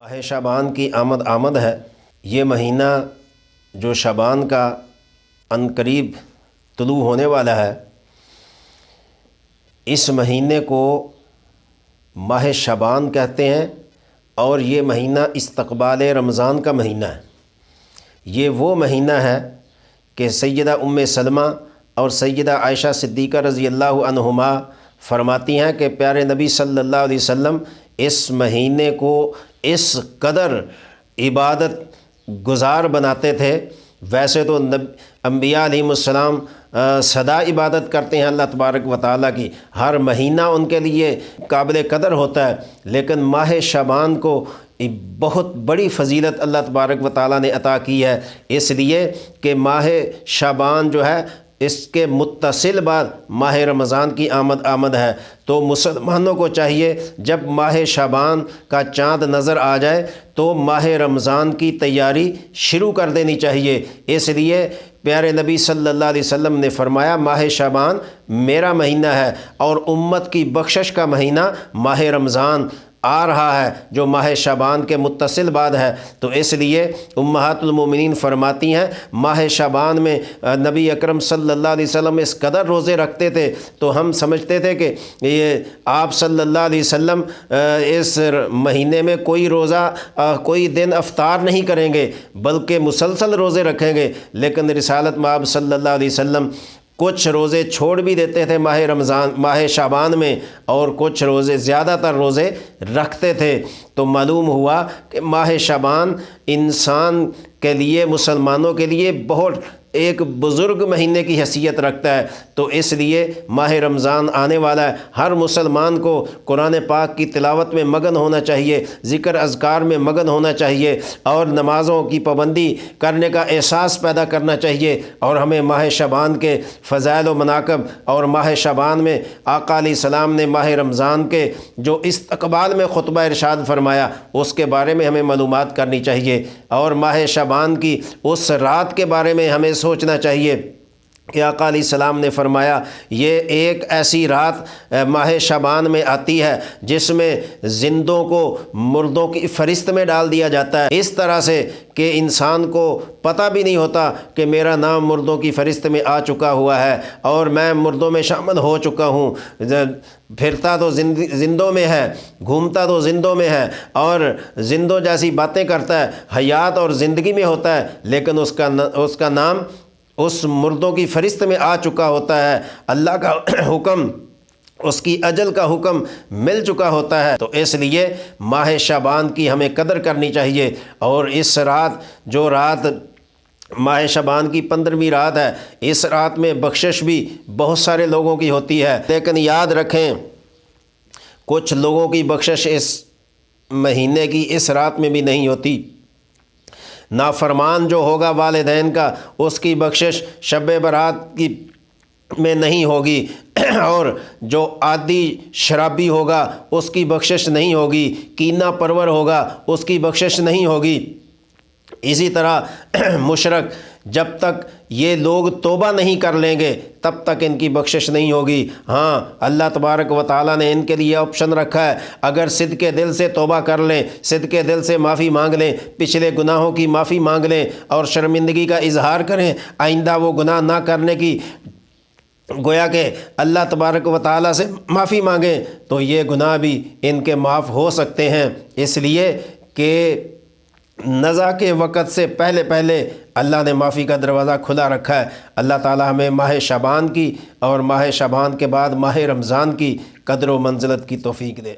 ماہ شعبان کی آمد ہے۔ یہ مہینہ جو شعبان کا عنقریب طلوع ہونے والا ہے، اس مہینے کو ماہ شعبان کہتے ہیں، اور یہ مہینہ استقبال رمضان کا مہینہ ہے۔ یہ وہ مہینہ ہے کہ سیدہ ام سلمہ اور سیدہ عائشہ صدیقہ رضی اللہ عنہما فرماتی ہیں کہ پیارے نبی صلی اللہ علیہ وسلم اس مہینے کو اس قدر عبادت گزار بناتے تھے۔ ویسے تو انبیاء علیہ السلام سدا عبادت کرتے ہیں اللہ تبارک و تعالیٰ کی، ہر مہینہ ان کے لیے قابل قدر ہوتا ہے، لیکن ماہ شعبان کو بہت بڑی فضیلت اللہ تبارک و تعالیٰ نے عطا کی ہے، اس لیے کہ ماہ شعبان جو ہے اس کے متصل بعد ماہ رمضان کی آمد ہے۔ تو مسلمانوں کو چاہیے جب ماہ شعبان کا چاند نظر آ جائے تو ماہ رمضان کی تیاری شروع کر دینی چاہیے۔ اس لیے پیارے نبی صلی اللہ علیہ وسلم نے فرمایا ماہ شعبان میرا مہینہ ہے، اور امت کی بخشش کا مہینہ ماہ رمضان آ رہا ہے جو ماہ شعبان کے متصل بعد ہے۔ تو اس لیے امہات المومنین فرماتی ہیں ماہ شعبان میں نبی اکرم صلی اللہ علیہ وسلم اس قدر روزے رکھتے تھے، تو ہم سمجھتے تھے کہ یہ آپ صلی اللہ علیہ وسلم اس مہینے میں کوئی روزہ کوئی دن افطار نہیں کریں گے بلکہ مسلسل روزے رکھیں گے، لیکن رسالت مآب صلی اللہ علیہ وسلم کچھ روزے چھوڑ بھی دیتے تھے ماہ شعبان میں، اور کچھ روزے زیادہ تر روزے رکھتے تھے۔ تو معلوم ہوا کہ ماہ شعبان انسان کے لیے، مسلمانوں کے لیے بہت ایک بزرگ مہینے کی حیثیت رکھتا ہے۔ تو اس لیے ماہ رمضان آنے والا ہے، ہر مسلمان کو قرآن پاک کی تلاوت میں مگن ہونا چاہیے، ذکر اذکار میں مگن ہونا چاہیے، اور نمازوں کی پابندی کرنے کا احساس پیدا کرنا چاہیے، اور ہمیں ماہ شعبان کے فضائل و مناقب اور ماہ شعبان میں آقا علیہ السلام نے ماہ رمضان کے جو استقبال میں خطبہ ارشاد فرمایا اس کے بارے میں ہمیں معلومات کرنی چاہیے، اور ماہ شعبان کی اس رات کے بارے میں ہمیں سوچنا چاہیے کہ آقا علیہ السلام نے فرمایا یہ ایک ایسی رات ماہ شعبان میں آتی ہے جس میں زندوں کو مردوں کی فہرست میں ڈال دیا جاتا ہے، اس طرح سے کہ انسان کو پتہ بھی نہیں ہوتا کہ میرا نام مردوں کی فہرست میں آ چکا ہوا ہے اور میں مردوں میں شامل ہو چکا ہوں۔ پھرتا تو زندوں میں ہے، گھومتا تو زندوں میں ہے، اور زندوں جیسی باتیں کرتا ہے، حیات اور زندگی میں ہوتا ہے، لیکن اس کا نام اس مردوں کی فہرست میں آ چکا ہوتا ہے، اللہ کا حکم، اس کی اجل کا حکم مل چکا ہوتا ہے۔ تو اس لیے ماہ شعبان کی ہمیں قدر کرنی چاہیے، اور اس رات جو رات ماہ شعبان کی 15ویں رات ہے، اس رات میں بخشش بھی بہت سارے لوگوں کی ہوتی ہے، لیکن یاد رکھیں کچھ لوگوں کی بخشش اس مہینے کی اس رات میں بھی نہیں ہوتی۔ نافرمان جو ہوگا والدین کا، اس کی بخشش شب برات کی میں نہیں ہوگی، اور جو عادی شرابی ہوگا اس کی بخشش نہیں ہوگی، کینہ پرور ہوگا اس کی بخشش نہیں ہوگی۔ اسی طرح مشرک، جب تک یہ لوگ توبہ نہیں کر لیں گے تب تک ان کی بخشش نہیں ہوگی۔ ہاں، اللہ تبارک و تعالیٰ نے ان کے لیے آپشن رکھا ہے، اگر صدقے دل سے توبہ کر لیں، صدقے دل سے معافی مانگ لیں، پچھلے گناہوں کی معافی مانگ لیں اور شرمندگی کا اظہار کریں، آئندہ وہ گناہ نہ کرنے کی گویا کہ اللہ تبارک و تعالیٰ سے معافی مانگیں، تو یہ گناہ بھی ان کے معاف ہو سکتے ہیں۔ اس لیے کہ نزع کے وقت سے پہلے اللہ نے معافی کا دروازہ کھلا رکھا ہے۔ اللہ تعالیٰ ہمیں ماہ شعبان کی اور ماہ شعبان کے بعد ماہ رمضان کی قدر و منزلت کی توفیق دے۔